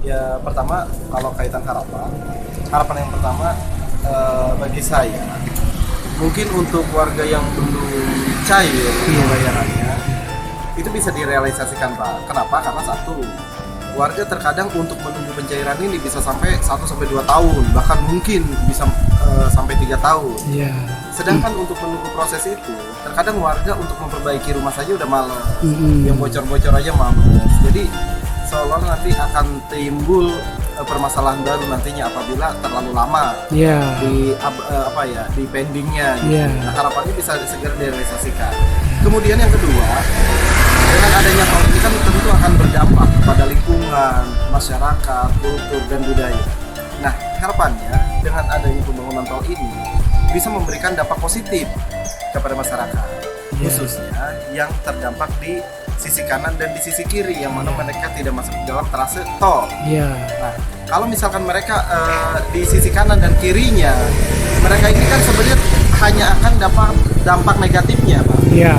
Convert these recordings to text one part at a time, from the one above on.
Ya pertama kalau kaitan harapan yang pertama bagi saya mungkin untuk warga yang belum cair pembayarannya itu bisa direalisasikan Pak. Kenapa? Karena satu, warga terkadang untuk menunggu pencairan ini bisa sampai 1 sampai 2 tahun, bahkan mungkin bisa sampai 3 tahun. Iya. Sedangkan untuk menunggu proses itu, terkadang warga untuk memperbaiki rumah saja udah malas, yang bocor-bocor aja malas. Jadi seolah nanti akan timbul permasalahan baru nantinya apabila terlalu lama Iya. di pendingnya. Iya. Nah, harapannya bisa segera direalisasikan. Kemudian yang kedua, dengan adanya tol ini kan tentu akan berdampak pada lingkungan, masyarakat, kultur dan budaya. Nah, harapannya dengan adanya pembangunan tol ini bisa memberikan dampak positif kepada masyarakat, khususnya yang terdampak di sisi kanan dan di sisi kiri yang mana mereka tidak masuk dalam trase tol. Iya. Nah, kalau misalkan mereka di sisi kanan dan kirinya, mereka ini kan sebenarnya hanya akan dapat dampak negatifnya, Pak. Iya.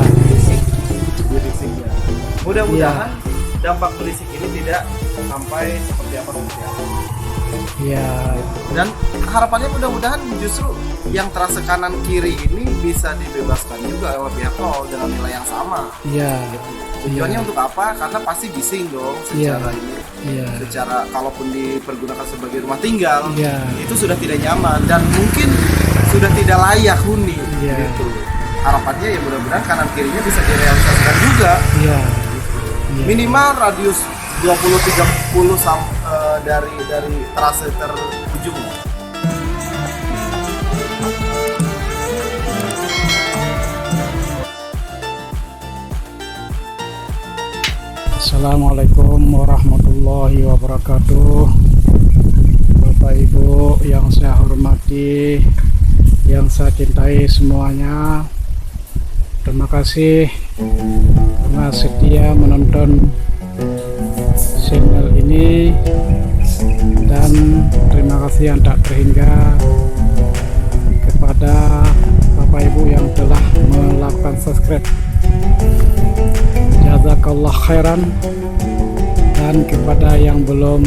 Berisiknya. Mudah-mudahan dampak berisik ini tidak sampai seperti apa. Iya. Dan harapannya mudah-mudahan justru yang trase kanan kiri ini bisa dibebaskan juga oleh pihak tol dengan nilai yang sama. Iya. Tujuannya untuk apa? Karena pasti bising dong secara ini. Iya. Secara kalaupun dipergunakan sebagai rumah tinggal, Iya. itu sudah tidak nyaman dan mungkin sudah tidak layak huni. Iya. Gitu. Harapannya ya mudah-mudahan kanan kirinya bisa direalisasikan juga. Iya. Iya. Minimal radius 20-30 dari trase terujung. Assalamualaikum warahmatullahi wabarakatuh. Bapak Ibu yang saya hormati, yang saya cintai semuanya, terima kasih karena setia menonton channel ini, dan terima kasih yang tak terhingga kepada Bapak Ibu yang telah melakukan subscribe. Jazakallah khairan. Dan kepada yang belum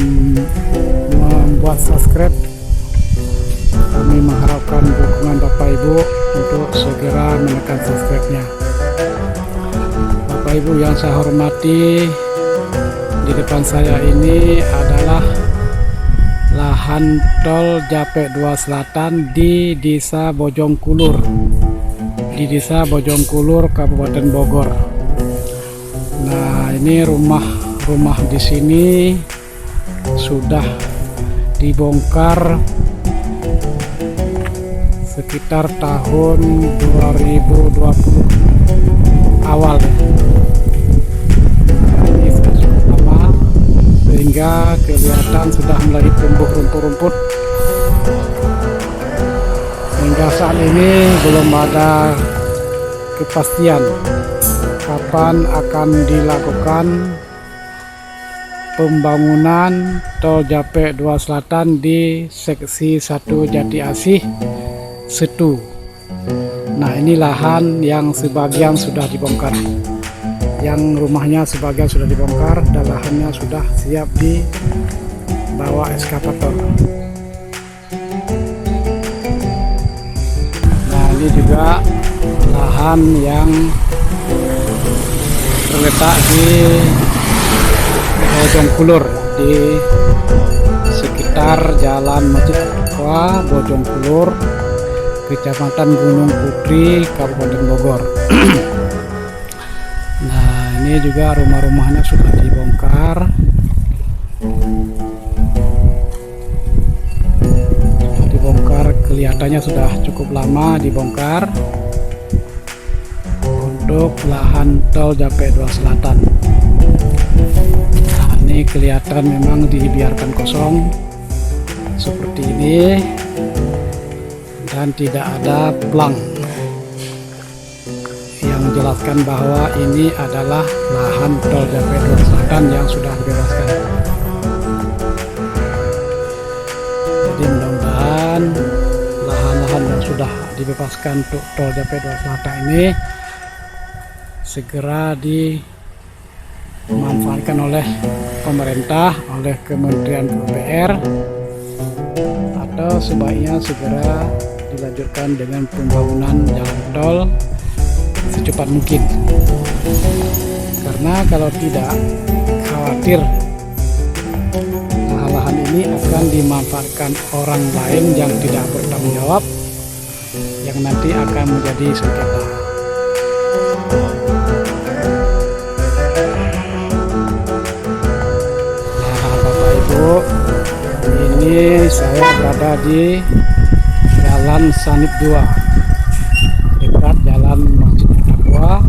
membuat subscribe, kami mengharapkan dukungan Bapak Ibu untuk segera menekan subscribe-nya. Bapak Ibu yang saya hormati, di depan saya ini adalah lahan tol Japek 2 Selatan di Desa Bojongkulur, Kabupaten Bogor. Nah, ini rumah di sini sudah dibongkar sekitar tahun 2020 awal ya. Ini sudah cukup lama sehingga kelihatan sudah mulai tumbuh rumput-rumput, hingga saat ini belum ada kepastian kapan akan dilakukan pembangunan tol Japek 2 Selatan di seksi 1 Jati Asih Setu. Nah, ini lahan yang sebagian sudah dibongkar, yang rumahnya sebagian sudah dibongkar dan lahannya sudah siap dibawa ekskavator. Nah, ini juga lahan yang terletak di Bojongkulur, di sekitar Jalan Masjid Tua Bojongkulur, Kecamatan Gunung Putri, Kabupaten Bogor. Nah, ini juga rumah-rumahnya sudah dibongkar. Kelihatannya sudah cukup lama dibongkar untuk lahan tol Japek 2 Selatan. Nah, ini kelihatan memang dibiarkan kosong seperti ini dan tidak ada plang yang menjelaskan bahwa ini adalah lahan tol Japek 2 Selatan yang sudah dibebaskan. Jadi mudah-mudahan lahan-lahan yang sudah dibebaskan untuk tol Japek 2 Selatan ini segera dimanfaatkan oleh pemerintah, oleh Kementerian PUPR, atau sebaiknya segera dilanjutkan dengan pembangunan jalan tol secepat mungkin. Karena kalau tidak, khawatir lahan ini akan dimanfaatkan orang lain yang tidak bertanggung jawab, yang nanti akan menjadi sengketa. Nah, Bapak Ibu, ini saya berada di Jalan Sanib 2, dekat Jalan Masjid Taqwa,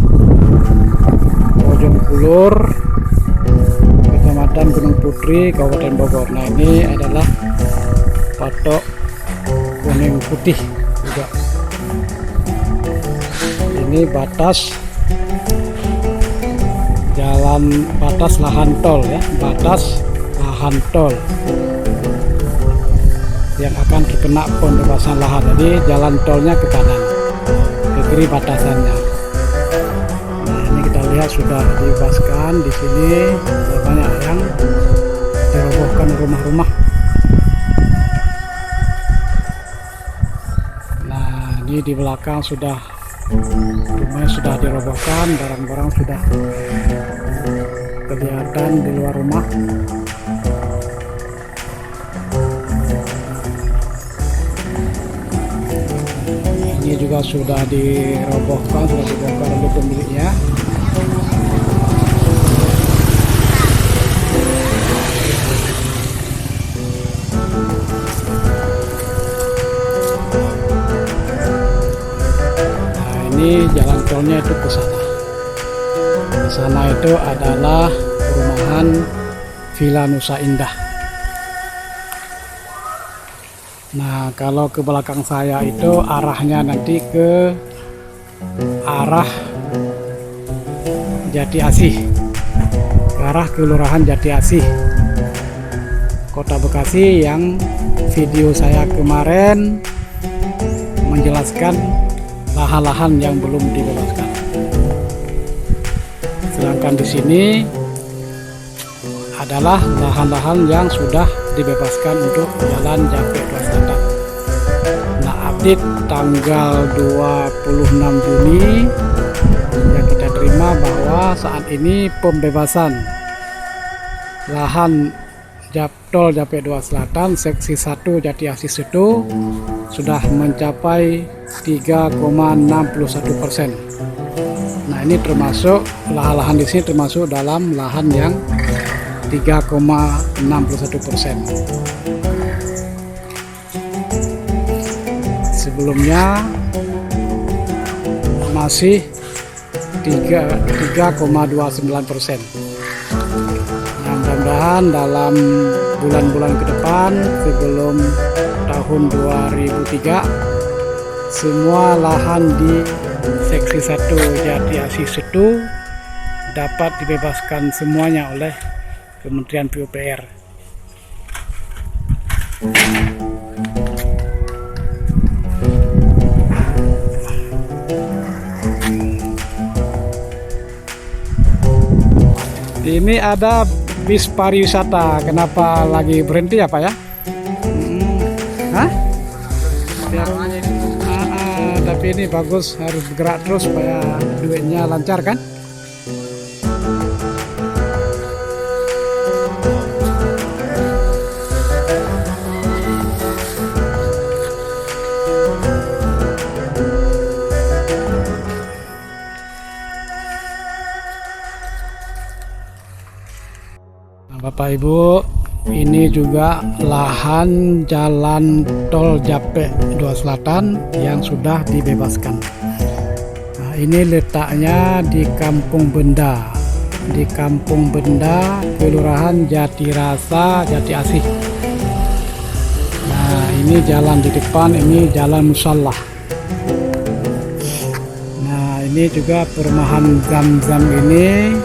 Bojong Kulur, Kecamatan Gunung Putri, Kabupaten Bogor. Nah, ini adalah patok kuning putih juga. Ini batas jalan, batas lahan tol ya, batas lahan tol yang akan terkena pembebasan lahan. Jadi jalan tolnya ke kanan, ke kiri batasannya. Nah, ini kita lihat sudah dibebaskan. Di sini banyak yang dirobohkan rumah-rumah. Nah, ini di belakang sudah rumahnya sudah dirobohkan, barang-barang sudah kelihatan di luar rumah. Ini juga sudah dirobohkan, sudah dibongkar oleh pemiliknya. Nah, ini jalan tolnya itu ke sana. Di sana itu adalah perumahan Villa Nusa Indah. Nah, kalau ke belakang saya itu arahnya nanti ke arah Jati Asih, ke arah Kelurahan Jati Asih, Kota Bekasi, yang video saya kemarin menjelaskan lahan-lahan yang belum dibebaskan. Sedangkan di sini adalah lahan-lahan yang sudah dibebaskan untuk jalan Japek 2 Selatan. Nah, update tanggal 26 Juni yang kita terima bahwa saat ini pembebasan lahan tol Japek 2 Selatan seksi 1 Jati Asih Setu sudah mencapai 3,61%. Nah, ini termasuk lahan-lahan di sini termasuk dalam lahan yang 3,61%. Sebelumnya masih 3,29%. Nah, mudah-mudahan dalam bulan-bulan ke depan sebelum tahun 2003 semua lahan di seksi 1 Jati Asih Setu dapat dibebaskan semuanya oleh Kementerian PUPR. Ini ada bis pariwisata. Kenapa lagi berhenti ya, Pak ya? Hah? Tapi ini bagus, harus bergerak terus supaya duitnya lancar kan? Bapak Ibu, ini juga lahan jalan tol Japek 2 Selatan yang sudah dibebaskan. Nah, ini letaknya di Kampung Benda, Kelurahan Jatirasa, Jati Asih. Nah, ini jalan di depan, ini jalan Musallah. Nah, ini juga perumahan Zam-Zam ini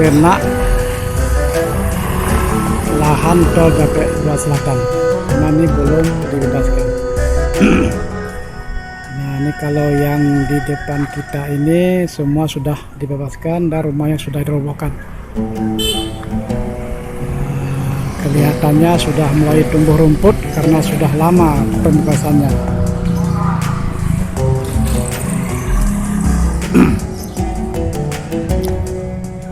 kena lahan tol Japek 2 Selatan, karena ini belum dibebaskan. Nah, ini kalau yang di depan kita ini semua sudah dibebaskan dan rumahnya sudah dirobohkan. kelihatannya sudah mulai tumbuh rumput karena sudah lama pembebasannya.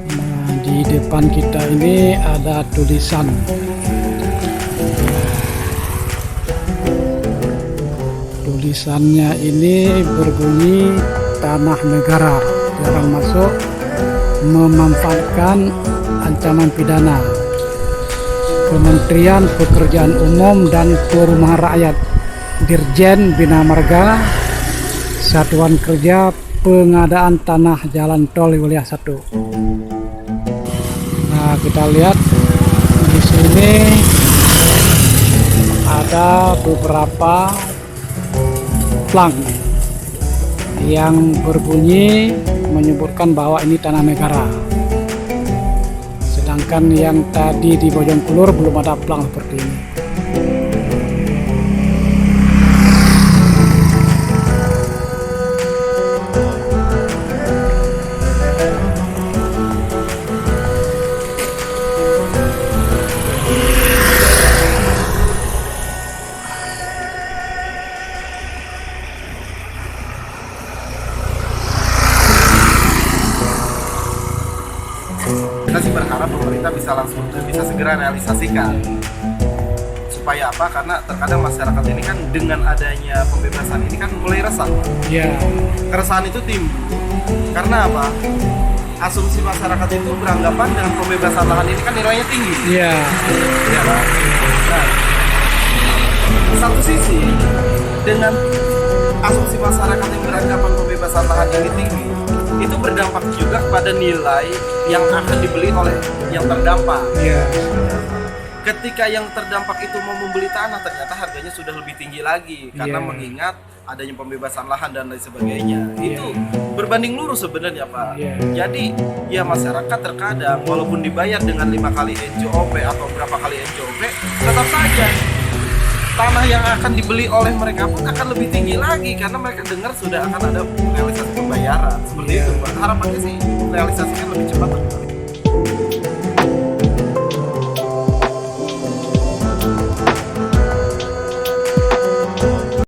Nah, di depan kita ini ada tulisan. Tulisannya ini berbunyi tanah negara, jarang masuk, memanfaatkan ancaman pidana. Kementerian Pekerjaan Umum dan Perumahan Rakyat, Dirjen Bina Marga, Satuan Kerja Pengadaan Tanah Jalan Tol Wilayah 1. Nah, kita lihat di sini ada beberapa plang yang berbunyi menyebutkan bahwa ini tanah negara. Sedangkan yang tadi di Bojongkulur belum ada plang seperti ini. Kita sih berharap pemerintah bisa segera realisasikan. Supaya apa? Karena terkadang masyarakat ini kan dengan adanya pembebasan ini kan mulai resah. Ya, Keresahan itu timbul karena apa? Asumsi masyarakat itu beranggapan dengan pembebasan lahan ini kan nilainya tinggi. ya, Ya kan? Nah, di satu sisi dengan asumsi masyarakat yang beranggapan pembebasan lahan ini tinggi, itu berdampak juga pada nilai yang akan dibeli oleh yang terdampak. ya, Ketika yang terdampak itu mau membeli tanah, ternyata harganya sudah lebih tinggi lagi karena Iya. mengingat adanya pembebasan lahan dan lain sebagainya. Itu berbanding lurus sebenarnya, Pak. Iya. Jadi ya masyarakat terkadang walaupun dibayar dengan 5 kali NJOP atau berapa kali NJOP, tetap saja tanah yang akan dibeli oleh mereka pun akan lebih tinggi lagi karena mereka dengar sudah akan ada realisasi pembayaran seperti Iya. itu, Pak. Harapannya sih realisasikan lebih cepat.